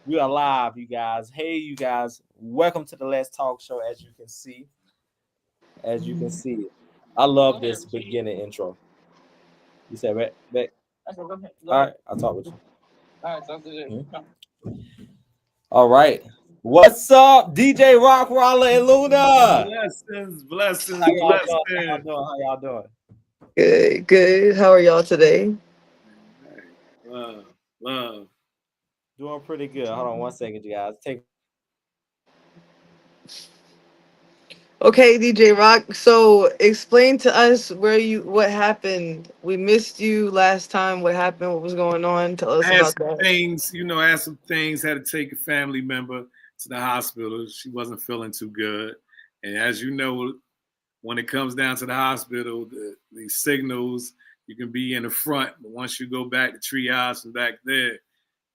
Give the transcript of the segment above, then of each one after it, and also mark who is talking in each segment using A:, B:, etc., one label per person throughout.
A: We are live, you guys. Hey, you guys. Welcome to the Let's Talk Show. As you can see, I love this beginning intro. You said, Beck. All right, I'll talk with you. Mhm. All right. What's up, DJ Rock, Roller, and Luna?
B: Blessings,
A: How y'all doing? How y'all
B: blessings.
A: doing? How y'all doing?
C: Good, good. How are y'all today?
B: Hey, love.
A: Doing pretty good. Hold on one second, you guys. Take.
C: Okay, DJ Rock. So explain to us what happened. We missed you last time. What happened? What was going on? Tell us
B: I had
C: about
B: some
C: that.
B: things, I had some things, had to take a family member to the hospital. She wasn't feeling too good. And as you know, when it comes down to the hospital, the signals, you can be in the front, but once you go back to triage and back there,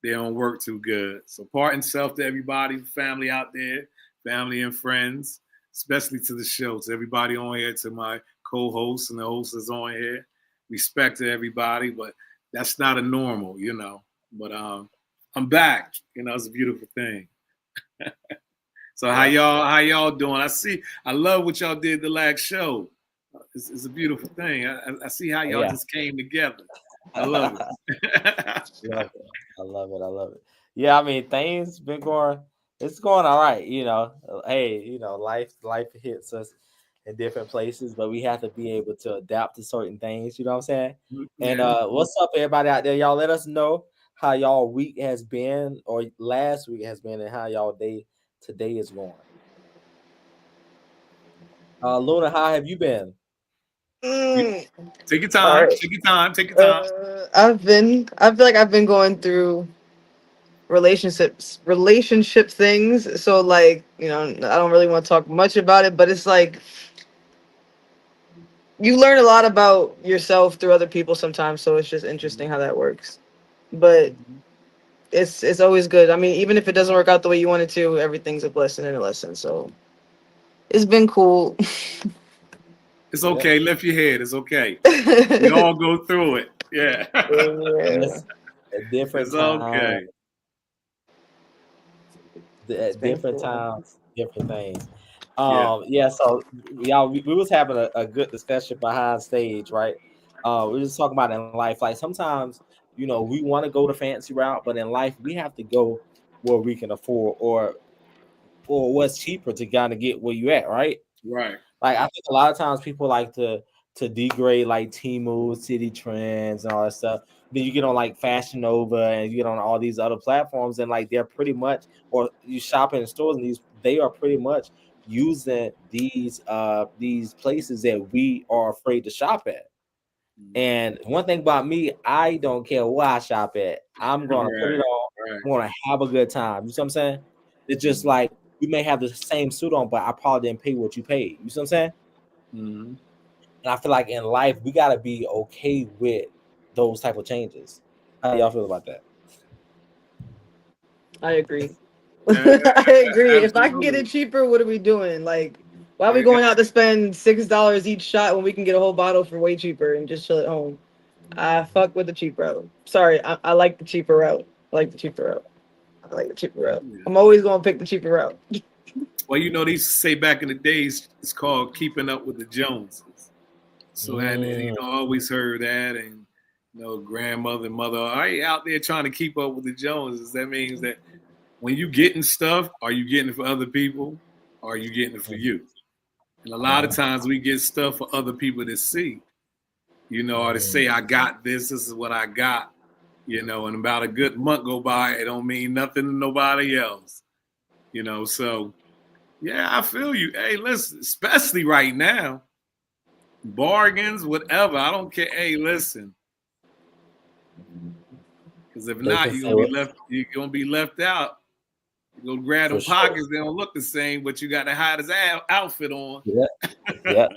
B: they don't work too good. So pardon self to everybody, family out there, family and friends, especially to the show, to everybody on here, to my co-hosts and the hosts that's on here. Respect to everybody, but that's not a normal. But I'm back. It's a beautiful thing. So
A: Yeah.
B: how y'all doing? I love what y'all did the last show. It's a beautiful thing. I see how y'all
A: Yeah.
B: just came together. I love it.
A: Love it. I love it. I love it. Yeah, I mean, things been going. It's going all right. Hey, life hits us in different places, but we have to be able to adapt to certain things. You know what I'm saying? And
B: Yeah.
A: what's up, everybody out there? Y'all let us know how y'all week has been, or last week has been, and how y'all day today is going. Luna, how have you been?
C: Mm,
B: Take your
C: all
B: time.
C: right.
B: Take your time. Take your time.
C: I feel like I've been going through relationship things. So like, I don't really want to talk much about it, but it's like you learn a lot about yourself through other people sometimes. So it's just interesting how that works. But it's always good. I mean, even if it doesn't work out the way you want it to, everything's a blessing and a lesson. So it's been cool.
B: It's
A: Yeah.
B: okay. Lift your head. It's okay. We
C: Yeah.
B: all go through it. Yeah.
A: Yes. At different
B: It's
A: times,
B: okay.
C: It's
A: at
C: been
A: different
C: cool.
A: times, different things.
B: Yeah.
A: Yeah, so y'all, we was having a good discussion behind stage, right? We was talking about in life, like sometimes, we want to go the fancy route, but in life we have to go where we can afford, or what's cheaper to kind of get where you at, right?
B: Right.
A: Like I think a lot of times people like to degrade like Temu, City Trends, and all that stuff. Then you get on like Fashion Nova and you get on all these other platforms, and like they're pretty much, or you shop in stores, and they are pretty much using these places that we are afraid to shop at. And one thing about me, I don't care where I shop at. I'm gonna put it
B: Right.
A: on.
B: Right.
A: I'm gonna have a good time. You see what I'm saying? It's just like we may have the same suit on, but I probably didn't pay what you paid. You see what I'm saying?
B: Mm-hmm.
A: And I feel like in life we gotta be okay with those type of changes. How y'all feel about that?
C: I agree. I agree. If I can get it
B: Absolutely.
C: cheaper, what are we doing? Like, why are we
B: Yeah.
C: going out to spend $6 each shot when we can get a whole bottle for way cheaper and just chill at home? I fuck with the cheap route. Sorry, I like the cheaper route. I like the cheaper route. I like the cheaper route.
B: Yeah.
C: I'm always gonna pick the cheaper route.
B: Well, they used to say back in the days, it's called keeping up with the Joneses. So, and
A: Mm,
B: I always heard that, and grandmother, mother, are you out there trying to keep up with the Joneses? That means that when you getting stuff, are you getting it for other people, or are you getting it for
A: mm,
B: you? And a lot of
A: mm,
B: times we get stuff for other people to see, or to
A: mm.
B: say, I got this, this is what I got, and about a good month go by, it don't mean nothing to nobody else, so yeah, I feel you. Hey, listen, especially right now, bargains, whatever. I don't care. Hey, listen, because if
A: They
B: not,
A: can say what
B: you're gonna be left out. You go grab
A: for
B: them
A: sure.
B: pockets, they don't look the same, but you got the hottest outfit on.
A: Yeah, yeah.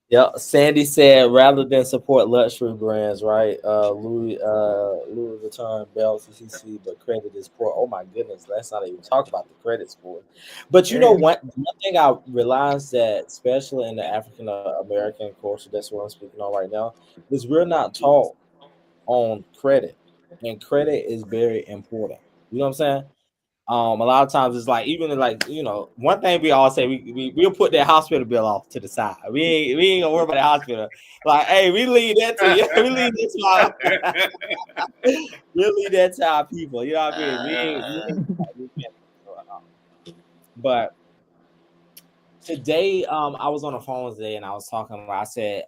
A: Yeah, Sandy said rather than support luxury brands, right? Louis Vuitton belts, CCC, but credit is poor. Oh my goodness, let's not even talk about the credit score. But
C: Yeah.
A: one thing I realized that, especially in the African American culture, that's what I'm speaking on right now, is we're not taught on credit, and credit is very important. You know what I'm saying? A lot of times it's like, even like, one thing we all say, we'll put that hospital bill off to the side. We ain't gonna worry about the hospital. Like, hey, we leave that to you. We leave that to our we leave that to our people. You know what I mean? We can't. But today, I was on the phone today and I was talking about, I said,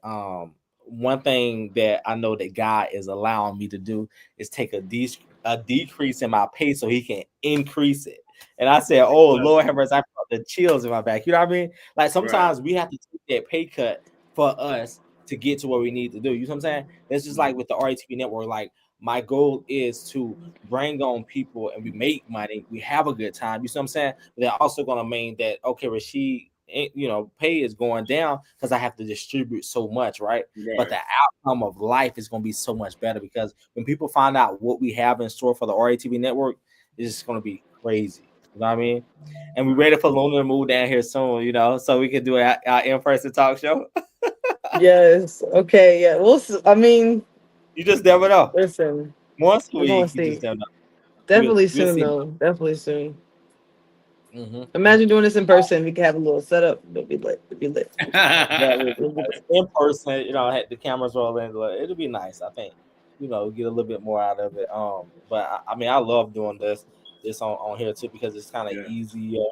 A: one thing that I know that God is allowing me to do is take a decrease in my pay so he can increase it. And I said, oh, Lord have mercy, I felt the chills in my back. You know what I mean? Like, sometimes we have to take that pay cut for us to get to what we need to do. You know what I'm saying? It's just like with the RATV network. Like, my goal is to bring on people and we make money. We have a good time. You see what I'm saying? But they're also going to mean that, okay, Rashid, pay is going down because I have to distribute so much, right? But the outcome of life is going to be so much better, because when people find out what we have in store for the RATV network, it's just going to be crazy. You know what I mean? And we're ready for Luna to move down here soon, so we can do our in-person talk show.
C: Yes. Okay. Yeah. I mean,
A: you just never know.
C: Listen,
A: Once a
C: we're
A: week,
C: gonna
A: you
C: see.
A: just never know.
C: Definitely soon, though. Definitely soon.
A: Mm-hmm.
C: Imagine doing this in person. We could have a little setup. It'll be lit.
A: Yeah, in person, had the cameras rolling. It'll be nice. I think, get a little bit more out of it. But I mean, I love doing this on here too, because it's kind of easier,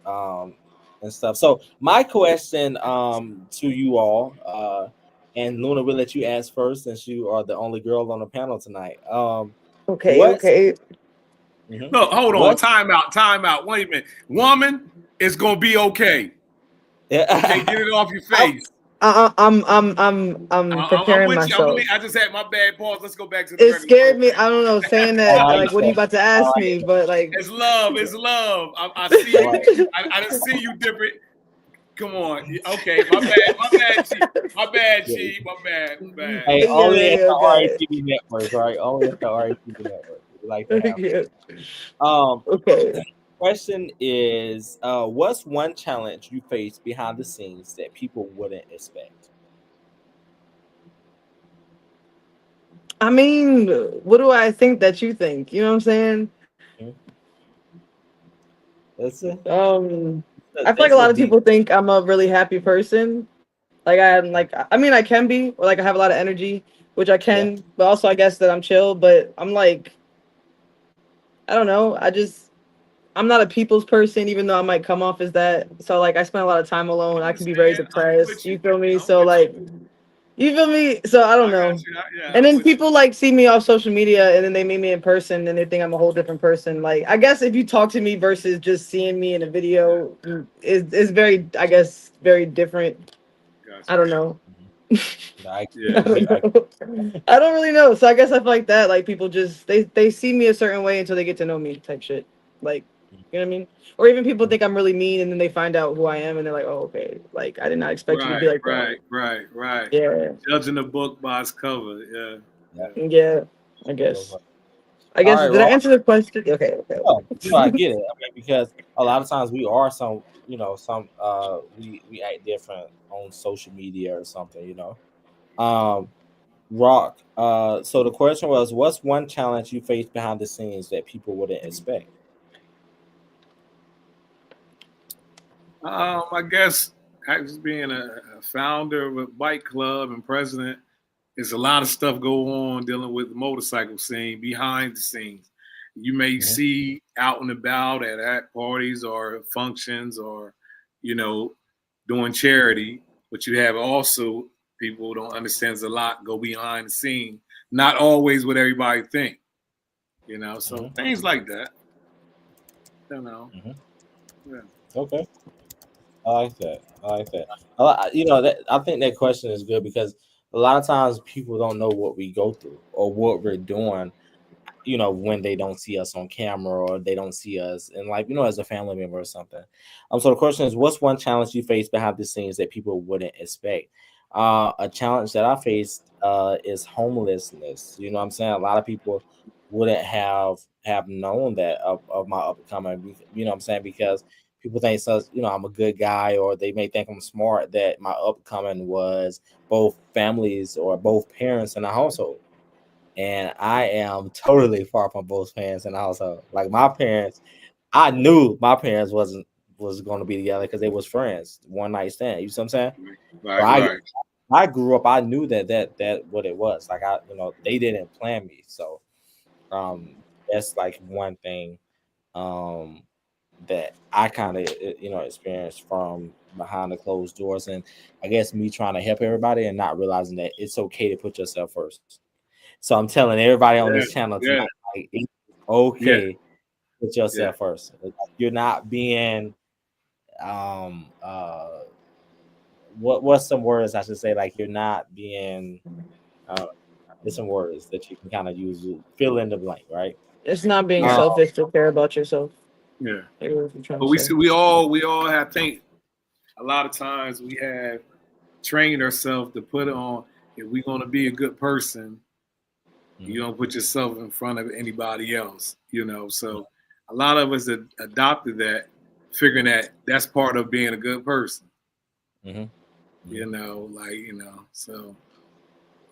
A: and stuff. So my question, to you all, and Luna, will let you ask first, since you are the only girl on the panel tonight.
C: Okay.
B: Look, hold on. Time out. Wait a minute. Woman, it's gonna be okay. Okay, get it off your face.
C: I'm preparing myself.
B: I just had my bad pause. Let's go back to the.
C: It scared me. I don't know, saying that like, what are you about to ask me? But like,
B: it's love. I see you. I didn't see you different. Come on. Okay, my bad, Chief. My bad.
A: Hey, only at the RATV network, right? Only at the RATV network. Like that.
C: Okay.
A: Question is, what's one challenge you face behind the scenes that people wouldn't expect?
C: I mean, what do I think that you think? You know what I'm saying?
A: That's it.
C: I feel like a lot of people think I'm a really happy person. Like I mean, I can be, or like I have a lot of energy, which I can, but also I guess that I'm chill. But I'm like, I don't know. I'm not a people's person, even though I might come off as that. So like, I spend a lot of time alone. I can be very depressed. You feel me? So like, you feel me? So I don't know. And then people like see me off social media, and then they meet me in person, and they think I'm a whole different person. Like, I guess if you talk to me versus just seeing me in a video, is very, I guess, very different. I don't know. I don't really know. So I guess I feel like that. Like, people just they see me a certain way until they get to know me, type shit. Like, you know what I mean? Or even people think I'm really mean, and then they find out who I am, and they're like, "Oh, okay. Like, I did not expect you to be like that."
B: Right.
C: Yeah.
B: Judging a book by its cover.
C: Yeah. I guess. Right, did I answer the question? Okay.
A: Oh, I get it. I mean, because a lot of times we are we act different on social media or something. Rock. So the question was, what's one challenge you face behind the scenes that people wouldn't expect?
B: I guess just being a founder of a bike club and president, there's a lot of stuff go on dealing with the motorcycle scene behind the scenes. You may see out and about at parties or functions or, doing charity, but you have also people who don't understand there's a lot go behind the scene. Not always what everybody think, so things like that. Yeah.
A: Okay. I like that. I think that question is good, because a lot of times people don't know what we go through or what we're doing, when they don't see us on camera or they don't see us and as a family member or something. So the question is, what's one challenge you face behind the scenes that people wouldn't expect? A challenge that I faced is homelessness. You know what I'm saying? A lot of people wouldn't have known that of my upcoming, what I'm saying, because people think, I'm a good guy, or they may think I'm smart, that my upcoming was both families or both parents in a household. and I am totally far from both parents in the household. Like my parents, I knew my parents was going to be together because they was friends, one night stand. You see what I'm saying? So
B: Right.
A: I grew up. I knew that what it was. Like they didn't plan me. So that's like one thing that I kind of experienced from behind the closed doors, and I guess me trying to help everybody and not realizing that it's okay to put yourself first. So I'm telling everybody on this channel tonight, like, it's okay to put yourself first. Like, you're not being what's some words I should say? Like you're not being there's some words that you can kind of use, fill in the blank, right?
C: It's not being selfish to care about yourself.
B: Yeah.
C: But
B: we all have think a lot of times we have trained ourselves to put on, if we're going to be a good person, you don't put yourself in front of anybody else, So a lot of us adopted that, figuring that that's part of being a good person. So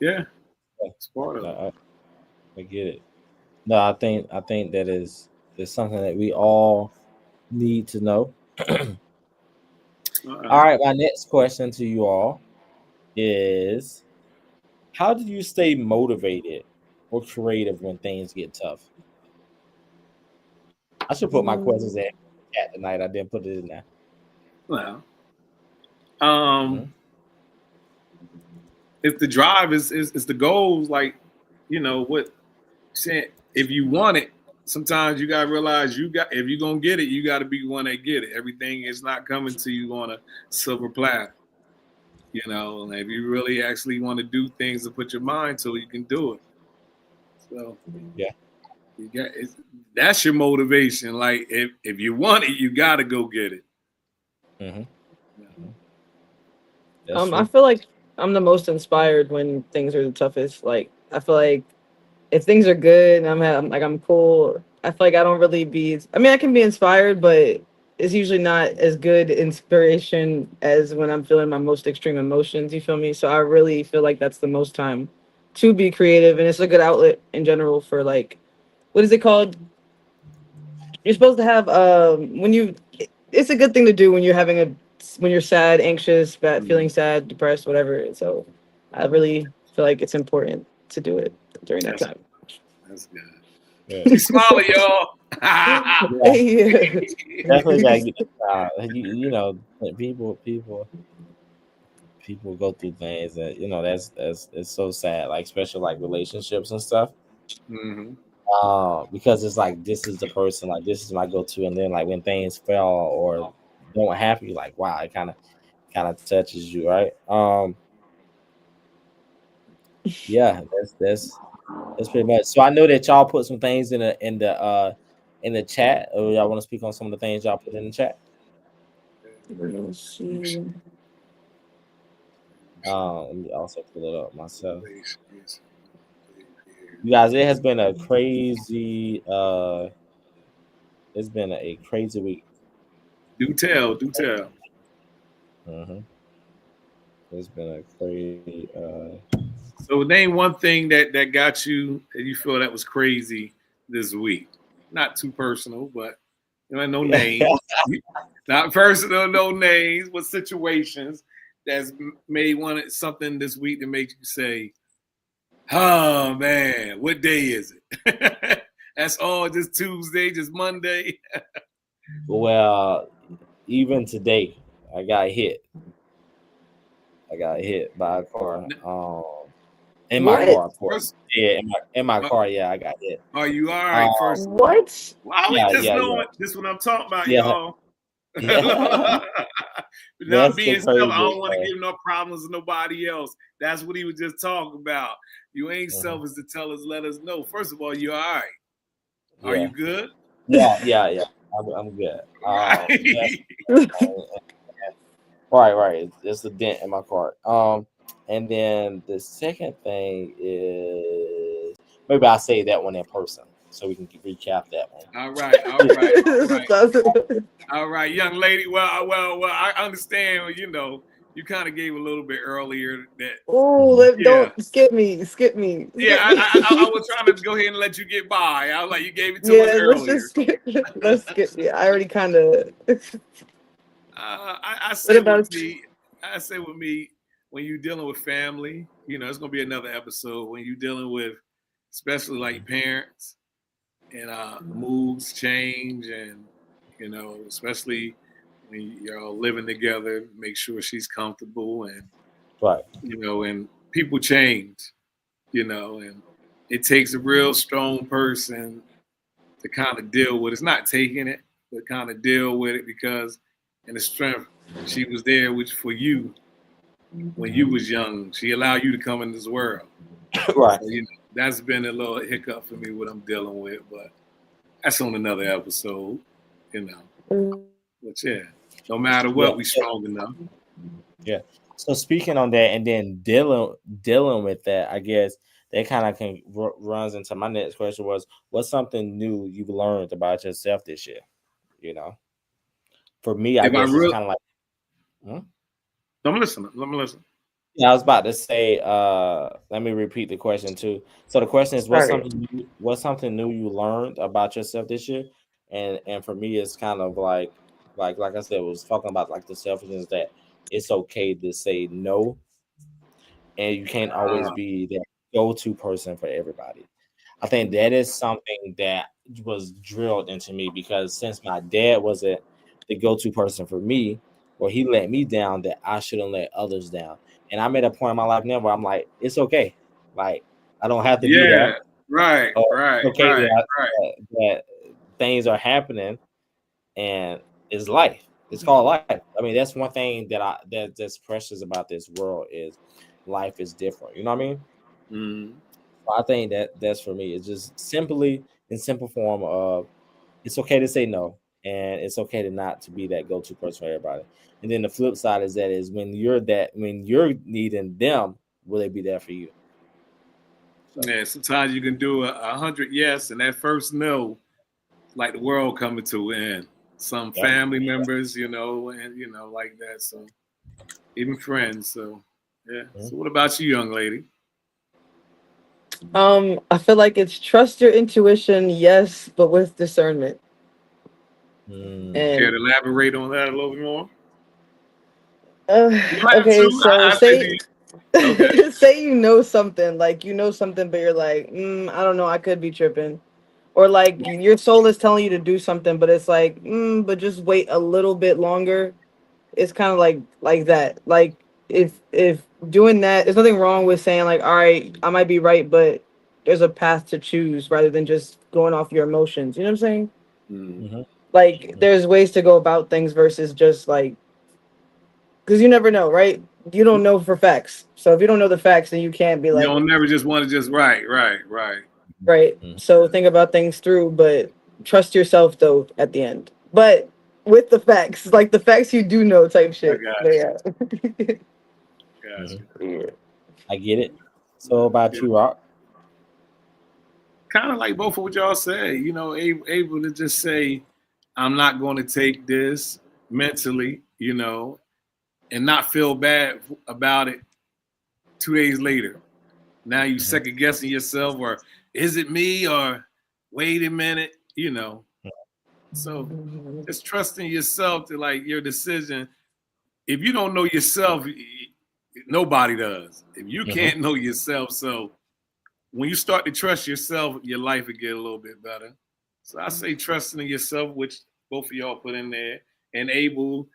B: yeah, it's part of it.
A: I get it. No, I think that is something that we all need to know. All right, my next question to you all is, how do you stay motivated or creative when things get tough? I should put my questions in the chat tonight. I didn't put it in there.
B: Well, if the drive is the goals, like, what saying, if you want it, sometimes you gotta realize if you're gonna get it, you gotta be one that get it. Everything is not coming to you on a silver platter. And if you really actually want to do things and put your mind to it, you can do it. So
A: yeah,
B: that's your motivation. Like if you want it, you gotta go get it.
C: I feel like I'm the most inspired when things are the toughest. Like I feel like if things are good and I'm cool, I feel like I don't really I can be inspired, but it's usually not as good inspiration as when I'm feeling my most extreme emotions. You feel me? So I really feel like that's the most time to be creative, and it's a good outlet in general for, like, what is it called? You're supposed to have it's a good thing to do when you're sad, anxious, bad, feeling sad, depressed, whatever. So I really feel like it's important to do it during that time.
B: That's good. Yeah. She's smiling, y'all.
A: Definitely gotta get people go through things that that's it's so sad, like especially like relationships and stuff. Because it's like, this is the person, like this is my go-to, and then like when things fail or don't happen, you're like, wow, it kind of touches you, right? Yeah, that's pretty much. So I know that y'all put some things in the chat. Or y'all want to speak on some of the things y'all put in the chat?
C: Let me see.
A: Let me also pull it up myself. You guys, it has been a crazy it's been a crazy week.
B: Do tell.
A: It's been a crazy
B: So name one thing that got you, that you feel that was crazy this week. Not too personal, but no names. Not personal, no names, but situations that's made something this week that makes you say, oh man, what day is it? That's all, just Tuesday, just Monday.
A: Well, even today, I got hit by a car. In my car, of course. Yeah, in my car. Yeah, I got hit.
B: Are you all right? First,
C: what?
B: Wow, this is what I'm talking about, y'all. Not being self, I don't want to give no problems to nobody else. That's what he was just talking about. You ain't selfish to tell us, let us know. First of all, you all right?
A: Yeah.
B: Are you good?
A: Yeah. I'm good. Right. There's a dent in my car. And then the second thing is, maybe I'll say that one in person so we can recap that one.
B: All right, young lady. Well, I understand. you kind of gave a little bit earlier that.
C: Oh,
B: Yeah.
C: don't skip me.
B: Yeah, I was trying to go ahead and let you get by. I was like, you gave it to us
C: Yeah, let's
B: earlier.
C: just skip. Let's skip. Yeah, I already kind of.
B: I
C: What
B: say
C: about
B: with me, I say with me, when you're dealing with family, you know, it's gonna be another episode when you're dealing with, especially like parents, and moods change, and you know, especially when you're all living together, make sure she's comfortable, and
A: Right.
B: you know, and people change, you know, and it takes a real strong person to kind of deal with. It's not taking it, but kind of deal with it because, and the strength she was there, which for you when you was young, she allowed you to come in this world.
A: Right.
B: So, you know, that's been a little hiccup for me what I'm dealing with, but that's on another episode, you know. But yeah, no matter what, we strong enough.
A: Yeah. So speaking on that, and then dealing with that, I guess that kind of runs into my next question was, what's something new you've learned about yourself this year? You know, for me, I guess it's kind of like.
B: I'm listening. Let me listen.
A: Yeah, I was about to say. Let me repeat the question too. So the question is, what's something new you learned about yourself this year? And for me, it's kind of like I said, was talking about like the selfishness that it's okay to say no, and you can't always be that go-to person for everybody. I think that is something that was drilled into me because since my dad wasn't the go-to person for me, or he let me down, that I shouldn't let others down. And I'm at a point in my life now where I'm like, it's okay. Like I don't have to be there.
B: Right.
A: It's okay that things are happening, and it's life. It's called life. I mean, that's one thing that's precious about this world is life is different. You know what I mean?
B: Mm-hmm.
A: I think that's for me. It's just simply in simple form of it's okay to say no, and it's okay to not to be that go-to person for everybody. And then the flip side is when you're needing them, will they be there for you?
B: So. Yeah, sometimes you can do 100 yes, and that first no, like the world coming to an end. Some family members, you know, and you know, like that. So even friends. So yeah. Mm-hmm. So what about you, young lady?
C: I feel like it's trust your intuition, yes, but with discernment.
B: Care to elaborate on that a little bit more?
C: Okay, so say you know something, like you know something, but you're like, I don't know, I could be tripping. Or like your soul is telling you to do something, but it's like, but just wait a little bit longer. It's kind of like that. Like if doing that, there's nothing wrong with saying like, all right, I might be right, but there's a path to choose rather than just going off your emotions. You know what I'm saying?
B: Mm-hmm.
C: Like there's ways to go about things versus just like, because you never know, right? You don't know for facts. So if you don't know the facts, then you can't be like,
B: you don't never just want to just right.
C: So think about things through, but trust yourself though at the end. But with the facts, like the facts you do know type shit.
A: I get it. So about you, Rock?
B: Kind of like both of what y'all said, you know, able to just say, I'm not going to take this mentally, you know, and not feel bad about it 2 days later. Now you second guessing yourself, or is it me, or wait a minute, you know. So just trusting yourself to like your decision. If you don't know yourself, nobody does. If you can't know yourself, so when you start to trust yourself, your life will get a little bit better. So I say trusting in yourself, which both of y'all put in there, and able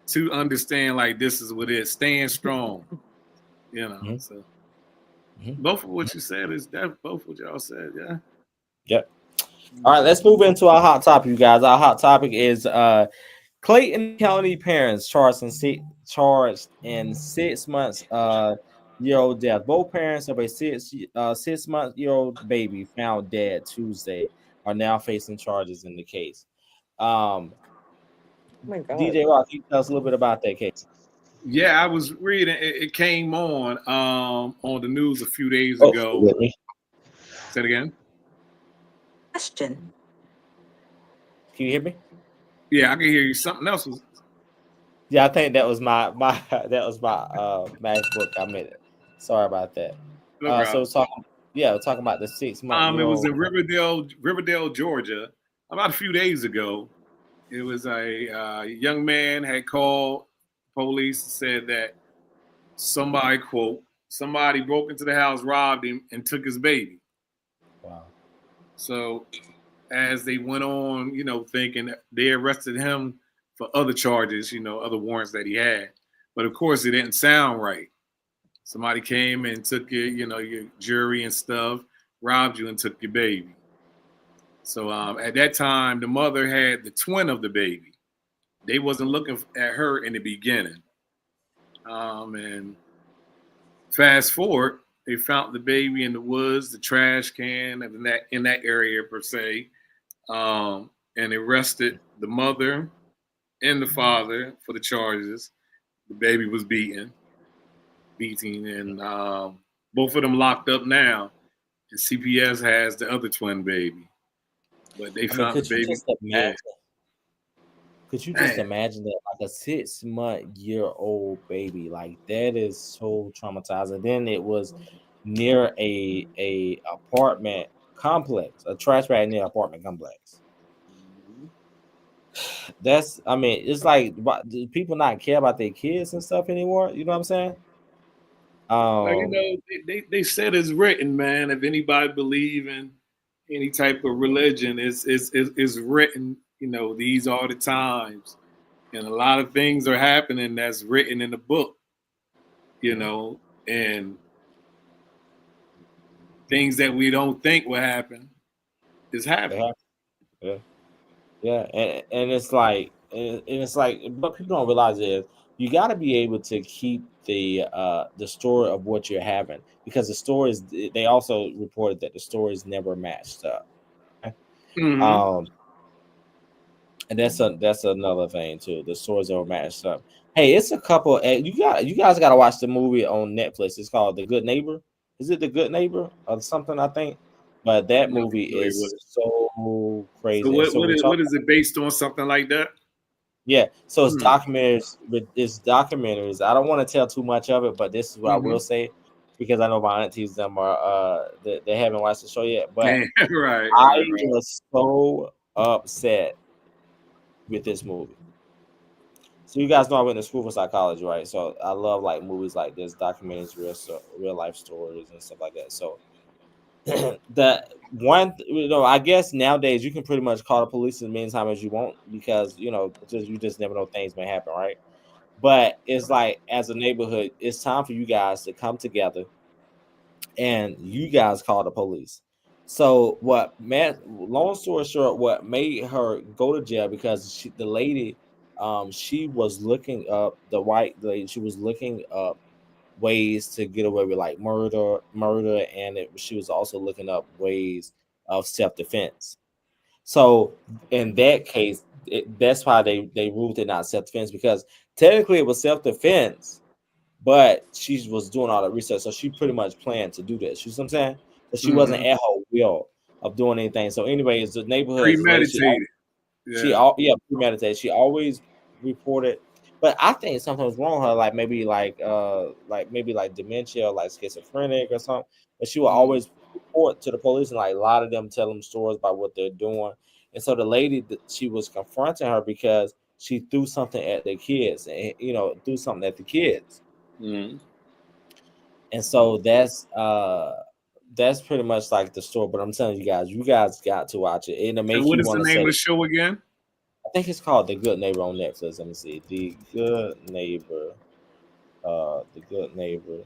B: to understand like this is what it is, staying strong. You know, so both of what you said is that both what y'all said, yeah.
A: Yep. All right, let's move into our hot topic, you guys. Our hot topic is Clayton County parents charged in 6 months year old death. Both parents of a 6 month year old baby found dead Tuesday are now facing charges in the case.
C: Oh my God.
A: DJ Rock, can you tell us a little bit about that case?
B: Yeah, I was reading. It came on the news a few days ago. Say it again.
D: Question.
A: Can you hear me?
B: Yeah, I can hear you. Something else was.
A: Yeah, I think that was my that was my MacBook. I made it. Sorry about that.
B: No
A: So
B: problem.
A: we're talking about the 6 month
B: It was
A: old.
B: in Riverdale, Georgia, about a few days ago. It was a young man had called police and said that somebody broke into the house, robbed him, and took his baby.
A: Wow.
B: So as they went on, thinking they arrested him for other charges, other warrants that he had. But of course, it didn't sound right. Somebody came and took your jewelry and stuff, robbed you and took your baby. So at that time, the mother had the twin of the baby. They wasn't looking at her in the beginning. And fast forward, they found the baby in the woods, the trash can, in that area per se, and arrested the mother and the father for the charges. The baby was beaten, and both of them locked up now. And CPS has the other twin baby, but they found the baby.
A: Could you just imagine that, like a 6-month-old baby, like that is so traumatizing. Then it was near a apartment complex, a trash bag near apartment complex. It's like, do people not care about their kids and stuff anymore? You know what I'm saying?
B: They said it's written, man. If anybody believe in any type of religion, it's written. These are the times, and a lot of things are happening that's written in the book. And things that we don't think will happen is happening.
A: Yeah, and it's like, what people don't realize is you got to be able to keep the story of what you're having, because the stories, they also reported that the stories never matched up.
B: Mm-hmm.
A: And that's another thing too. The stories never matched up. Hey, it's a couple. You guys got to watch the movie on Netflix. It's called The Good Neighbor. Is it The Good Neighbor or something? I think. But that movie is so crazy.
B: So what is it based on? Something like that?
A: Yeah. So it's documentaries. It's documentaries. I don't want to tell too much of it, but this is what I will say, because I know my aunties them are they haven't watched the show yet. But
B: right.
A: I was so upset with this movie. So you guys know I went to school for psychology, right? So I love like movies like this, documentaries, real life stories and stuff like that. So the one, I guess nowadays you can pretty much call the police as many times as you want, because you just never know, things may happen, right? But it's like, as a neighborhood, it's time for you guys to come together and you guys call the police. So long story short, what made her go to jail, because the lady, she was looking up, the white lady, she was looking up ways to get away with like murder, and she was also looking up ways of self-defense. So in that case, that's why they ruled it not self-defense, because technically it was self-defense, but she was doing all the research, so she pretty much planned to do this. You see what I'm saying? But she wasn't at her will of doing anything. So anyways, the neighborhood
B: premeditated.
A: Premeditated. She always reported, but I think something was wrong with her, like maybe like dementia, or like schizophrenic or something. But she would always report to the police, and like a lot of them tell them stories about what they're doing. And so the lady, she was confronting her because she threw something at the kids, and threw something at the kids.
B: Mm-hmm.
A: And so that's pretty much like the story. But I'm telling you guys got to watch it. It'll make
B: what
A: you
B: is the
A: want to
B: name
A: say
B: of the show again?
A: I think it's called The Good Neighbor on Netflix. Let me see. The Good Neighbor. The Good Neighbor.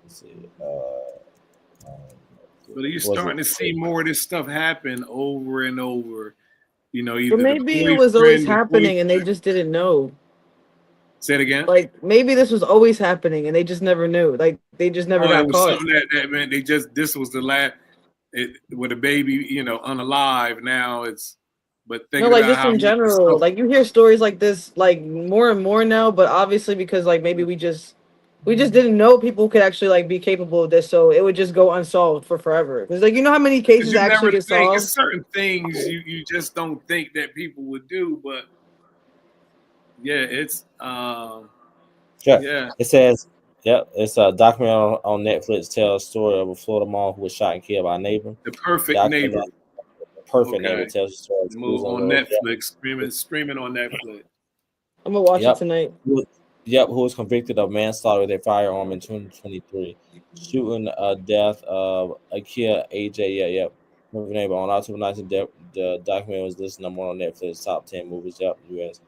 A: Let's see.
B: But you're starting to see more of this stuff happen over and over.
C: But maybe it was always happening and they just didn't know.
B: Say it again.
C: Like maybe this was always happening and they just never knew. Like they just never got caught.
B: That man, this was the last. With a baby, unalive. Now it's. But think
C: like just in general, like you hear stories like this, like more and more now. But obviously, because like maybe we just didn't know people could actually like be capable of this, so it would just go unsolved for forever. Because like how many cases actually get solved.
B: Certain things you just don't think that people would do, but Yeah, it's
A: Yeah.
B: yeah.
A: It says, yep, it's a documentary on Netflix tells the story of a Florida mom who was shot and killed by a neighbor.
B: The Perfect Neighbor.
A: Documentary, The Perfect Neighbor
B: Okay.
A: tells the story of
B: Move
A: Susan
B: on
A: Rose.
B: Netflix, streaming on Netflix.
C: I'm gonna watch it
A: Yep.
C: tonight.
A: Yep, who was convicted of manslaughter with a firearm in 2023, shooting death of Akia AJ. Yeah, yep. Perfect Neighbor on October 19th. The documentary was listed number one on Netflix top 10 movies. Yep, US.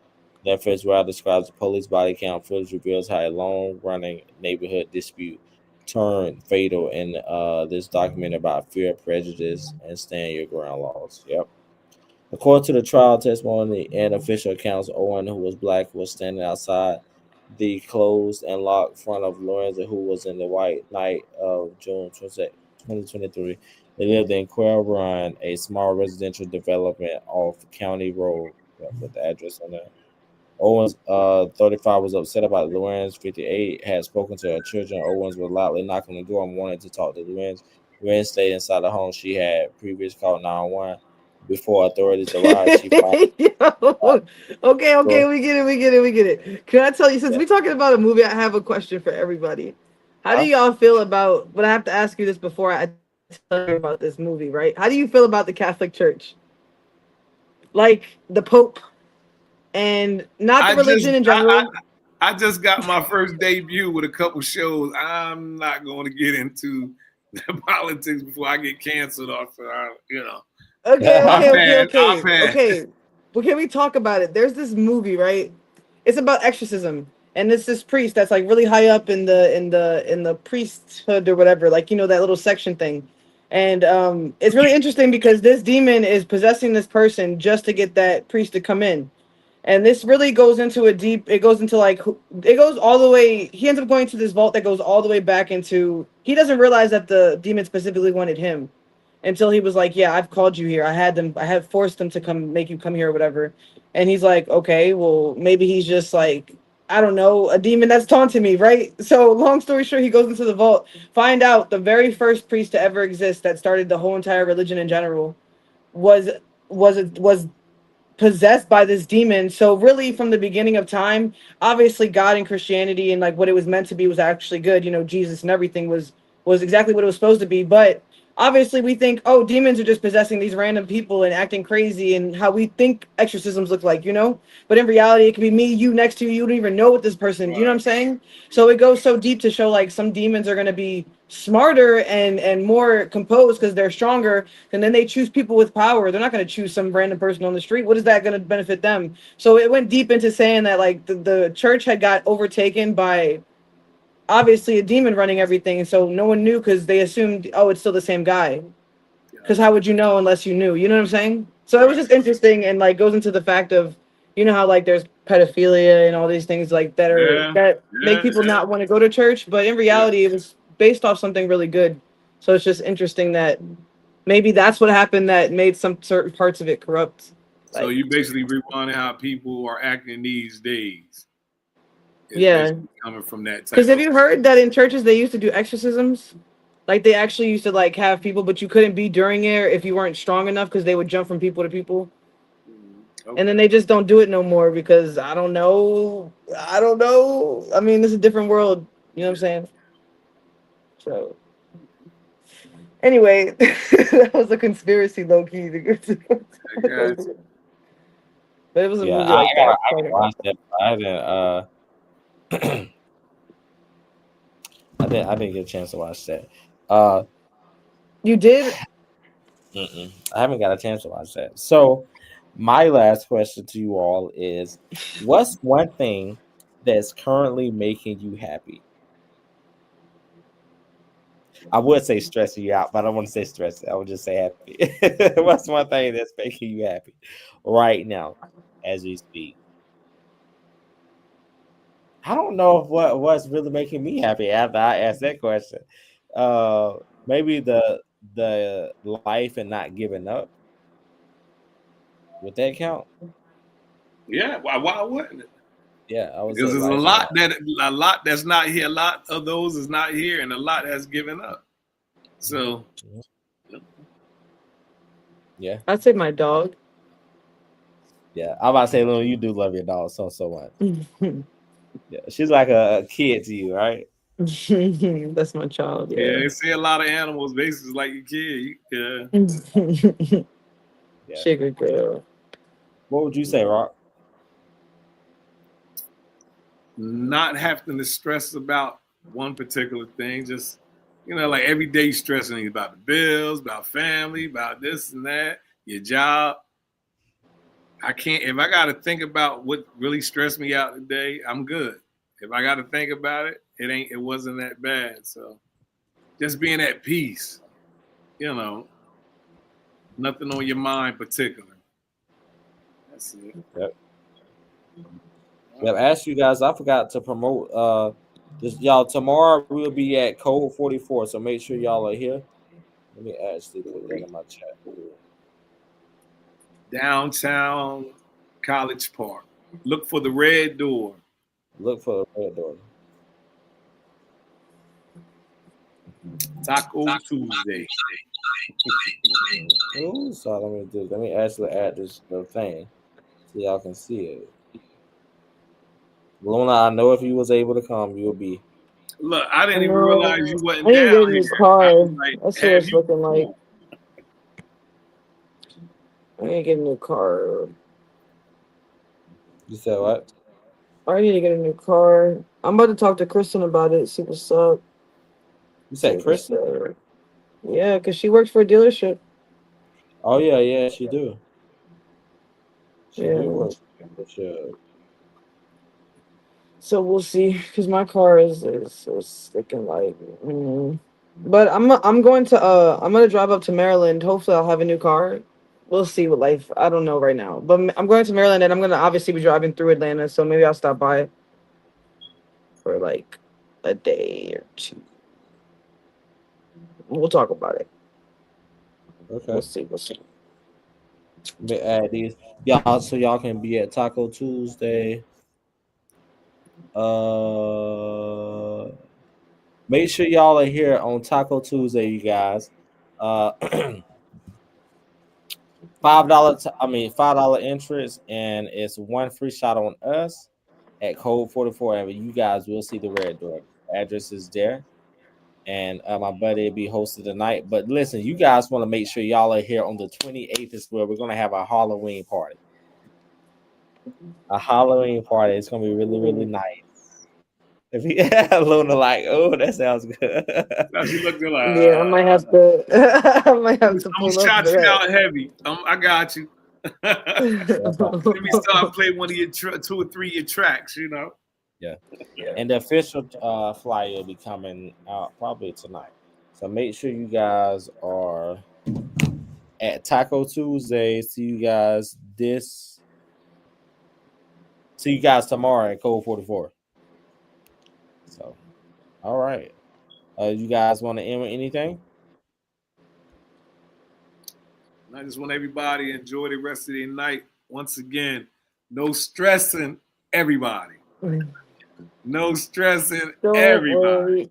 A: Netflix where describes the police body count footage reveals how a long-running neighborhood dispute turned fatal in this documentary about fear, prejudice, and stand your ground laws. Yep. According to the trial testimony and official accounts, Owen, who was black, was standing outside the closed and locked front of Lorenzo, who was in the white night of June 2023. They lived in Quail Run, a small residential development off County Road, with the address on there. Owens, 35, was upset about Lorenz. 58 had spoken to her children. Owens was loudly knocking on the door and wanted to talk to Lorenz. Lorenz stayed inside the home. She had previously called 911. Before authorities arrived, she filed.
C: Yo, okay,
A: Sure.
C: we get it. Can I tell you, since we're talking about a movie, I have a question for everybody. How do
A: Huh?
C: y'all feel about, but I have to ask you this before I tell you about this movie, right? How do you feel about the Catholic Church? Like the Pope and not the religion in general.
B: I just got my first debut with a couple shows. I'm not going to get into the politics before I get canceled off. You know.
C: Okay.
B: I'll pass.
C: Well, can we talk about it? There's this movie, right? It's about exorcism, and it's this priest that's like really high up in the priesthood or whatever, like that little section thing. And it's really interesting because this demon is possessing this person just to get that priest to come in. And this really goes into it goes into like, it goes all the way, he ends up going to this vault that goes all the way back into, he doesn't realize that the demon specifically wanted him until he was like, yeah, I've called you here. I had forced them to make you come here or whatever. And he's like, okay, well, maybe he's just like, I don't know, a demon that's taunting me, right? So long story short, he goes into the vault, find out the very first priest to ever exist that started the whole entire religion in general was possessed by this demon. So really from the beginning of time, obviously God and Christianity and like what it was meant to be was actually good. Jesus and everything was exactly what it was supposed to be. But obviously we think, oh, demons are just possessing these random people and acting crazy and how we think exorcisms look like, but in reality it could be me, you next to you, you don't even know what this person, you know what I'm saying? So it goes so deep to show like some demons are going to be smarter and more composed because they're stronger, and then they choose people with power. They're not going to choose some random person on the street. What is that going to benefit them? So it went deep into saying that like the church had got overtaken by obviously a demon running everything, and so no one knew because they assumed, oh, it's still the same guy, because how would you know unless you knew, you know what I'm saying? So it was just interesting, and like goes into the fact of, how like there's pedophilia and all these things like that make people not want to go to church, but in reality it was based off something really good. So it's just interesting that maybe that's what happened that made some certain parts of it corrupt.
B: So you basically rewinding how people are acting these days. It's
C: Yeah,
B: coming from that type.
C: because have you heard that in churches they used to do exorcisms? Like they actually used to like have people, but you couldn't be during it if you weren't strong enough because they would jump from people to people.
B: Okay.
C: And then they just don't do it no more because I don't know. I mean, it's a different world. You know what I'm saying? So anyway, that was a conspiracy, low key. But it was a
A: Yeah,
C: movie
A: I
C: like that.
A: gotta watch that. I didn't get a chance to watch that.
C: You did?
A: I haven't got a chance to watch that. So, my last question to you all is: what's one thing that's currently making you happy? I would say stressing you out, but I don't want to say stressing. I would just say happy. What's one thing that's making you happy right now, as we speak? I don't know what's really making me happy after I asked that question. Maybe the life and not giving up. Would that count?
B: Yeah, why wouldn't it?
A: Yeah, I was.
B: Because there's a lot that's not here. A lot of those is not here, and a lot has given up. So,
A: yeah,
C: I'd say my dog.
A: Yeah, I'm about to say, Luna, you do love your dog so much. Yeah, she's like a kid to you, right?
C: That's my child.
B: Yeah,
C: Yeah.
B: they say a lot of animals basically like your kid. Yeah.
A: Yeah.
C: She a good girl.
A: What would you say, Rock?
B: Not having to stress about one particular thing, just like every day stressing about the bills, about family, about this and that, your job. I can't if I gotta think about what really stressed me out today, I'm good. If I gotta think about it, it wasn't that bad. So just being at peace, nothing on your mind particular. That's it.
A: Yep. Yep. Ask you guys, I forgot to promote this, y'all. Tomorrow we'll be at Code 44, so make sure y'all are here. Let me actually put that in my chat.
B: Downtown College Park. Look for the red door.
A: Look for the red door.
B: Taco Tuesday.
A: Ooh, so let me actually add this thing so y'all can see it. Luna, I know if you was able to come, you would be.
B: Look, I didn't even realize you wasn't
C: I didn't
B: down
C: get a
B: here.
C: new car.
B: I was like,
C: That's what
B: have
C: it's
B: you
C: looking like.
B: come?
C: I need to get a new car.
A: You said what?
C: I need to get a new car. I'm about to talk to Kristen about it. See what's up.
A: You said Kristen?
C: Yeah, because she works for a dealership.
A: Oh yeah, she do. She
C: Yeah.
A: do work. Sure.
C: So we'll see. Because my car is looking like. But I'm going to drive up to Maryland. Hopefully I'll have a new car. We'll see what life. I don't know right now. But I'm going to Maryland and I'm gonna obviously be driving through Atlanta. So maybe I'll stop by for like a day or two. We'll talk about it.
A: Okay.
C: We'll see.
A: Let me add these. Y'all, so y'all can be at Taco Tuesday. Make sure y'all are here on Taco Tuesday, you guys. $5. $5 interest, and it's one free shot on us at Code 44. And you guys will see the red door. Address is there, and my buddy will be hosting tonight. But listen, you guys want to make sure y'all are here on the 28th as well. We're gonna have a Halloween party. It's gonna be really, really nice. If you Luna like, oh, that sounds good.
B: Now she looked at like,
C: Yeah, I might have to. I might have to
B: I'm
C: pull
B: gonna
C: up
B: shot
C: for
B: you
C: that.
B: out heavy. I got you. Let me start playing one of your 2 or 3 year tracks.
A: Yeah. And the official flyer will be coming out probably tonight. So make sure you guys are at Taco Tuesday. See you guys tomorrow at Code 44. So, all right. You guys want to end with anything?
B: I just want everybody to enjoy the rest of the night. Once again, no stressing everybody. No stressing
C: Don't
B: everybody.
C: worry.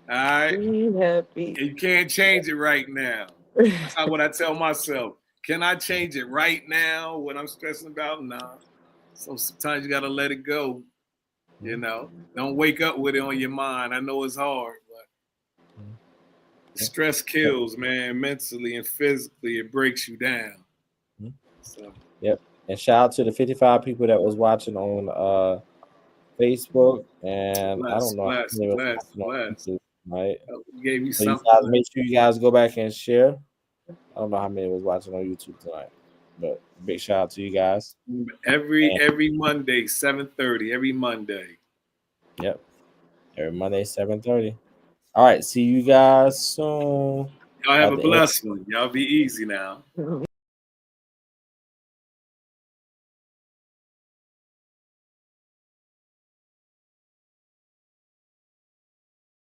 B: All right?
C: Be happy.
B: You can't change it right now. That's not what I tell myself. Can I change it right now? What I'm stressing about? Nah. So sometimes you gotta let it go. Don't wake up with it on your mind. I know it's hard, but stress kills, man, mentally and physically. It breaks you down. So.
A: Yep. And shout out to the 55 people that was watching on Facebook, and I don't know how many was watching on YouTube, right?
B: Gave you
A: So
B: something.
A: you guys, make sure you guys go back and share. I don't know how many was watching on YouTube tonight, but big shout out to you guys.
B: Every Monday, 7:30. Every Monday.
A: Yep. Every Monday, 7:30. All right. See you guys soon.
B: Y'all have a blessed one. Y'all be easy now.